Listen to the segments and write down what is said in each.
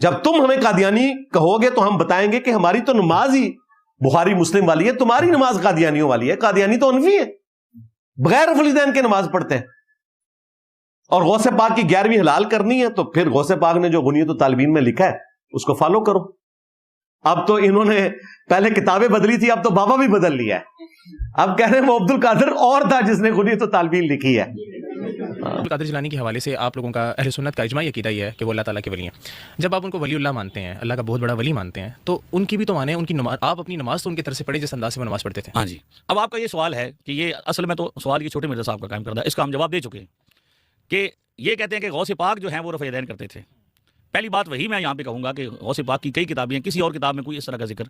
جب تم ہمیں قادیانی کہو گے تو ہم بتائیں گے کہ ہماری تو نماز ہی بخاری مسلم والی ہے، تمہاری نماز قادیانیوں والی ہے. قادیانی تو انفی ہے، بغیر رفع الیدین کے نماز پڑھتے ہیں. اور غوث پاک کی 11ویں حلال کرنی ہے تو پھر غوث پاک نے جو غنیۃ الطالبین میں لکھا ہے اس کو فالو کرو. اب تو انہوں نے پہلے کتابیں بدلی تھی، اب تو بابا بھی بدل لیا ہے. اب کہہ رہے ہیں وہ عبد القادر اور تھا جس نے غنیۃ الطالبین لکھی ہے. قادر جیلانی کے حوالے سے آپ لوگوں کا اہل سنت کا اجماعی عقیدہ یہ ہے کہ وہ اللہ تعالیٰ کے ولی ہیں. جب آپ ان کو ولی اللہ مانتے ہیں، اللہ کا بہت بڑا ولی مانتے ہیں، تو ان کی بھی تو مانیں، ان کی نماز آپ اپنی نماز تو ان کی طرف سے پڑھیں جس انداز سے وہ نماز پڑھتے تھے. ہاں جی. اب آپ کا یہ سوال ہے کہ یہ اصل میں تو سوال یہ چھوٹے مرزا صاحب کا قائم کردہ، اس کا ہم جواب دے چکے ہیں کہ یہ کہتے ہیں کہ غوث پاک جو ہیں وہ رفع یدین کرتے تھے. پہلی بات وہی میں یہاں پہ کہوں گا کہ غوث پاک کی کئی کتابیں ہیں، کسی اور کتاب میں کوئی اس طرح کا ذکر.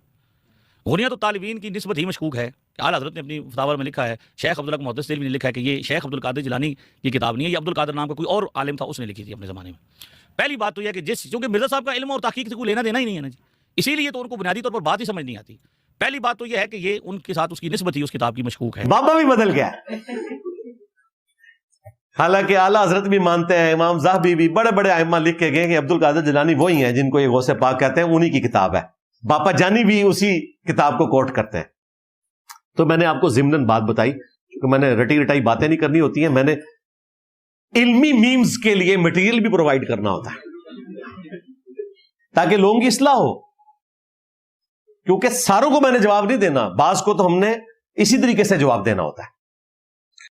غنیۃ الطالبین کی نسبت ہی مشکوک ہے. اعلیٰ حضرت نے اپنی فتاوی میں لکھا ہے، شیخ عبدالحق محدث دہلوی نے لکھا ہے کہ یہ شیخ عبد القادر جیلانی کی کتاب نہیں ہے، یہ عبد القادر نام کا کوئی اور عالم تھا، اس نے لکھی تھی اپنے زمانے میں. پہلی بات تو یہ کہ چونکہ مرزا صاحب کا علم اور تحقیق سے کوئی لینا دینا ہی نہیں ہے نا جی، اسی لیے تو ان کو بنیادی طور پر بات ہی سمجھ نہیں آتی. پہلی بات تو یہ ہے کہ یہ ان کے ساتھ اس کی نسبت ہی اس کتاب کی مشکوک ہے. بابا بھی بدل گیا. حالانکہ اعلیٰ حضرت بھی مانتے ہیں، امام ذہبی بھی، بڑے بڑے ائمہ لکھ کے گئے کہ عبد القادر جیلانی وہی ہیں جن کو یہ غوث پاک کہتے ہیں، انہی کی کتاب ہے. باپا جانی بھی اسی کتاب کو کوٹ کرتے ہیں. تو میں نے آپ کو ضمناً بات بتائی، کیونکہ میں نے رٹی رٹائی باتیں نہیں کرنی ہوتی ہیں، میں نے علمی میمز کے لیے مٹیریل بھی پرووائڈ کرنا ہوتا ہے تاکہ لوگوں کی اصلاح ہو. کیونکہ ساروں کو میں نے جواب نہیں دینا، بعض کو تو ہم نے اسی طریقے سے جواب دینا ہوتا ہے.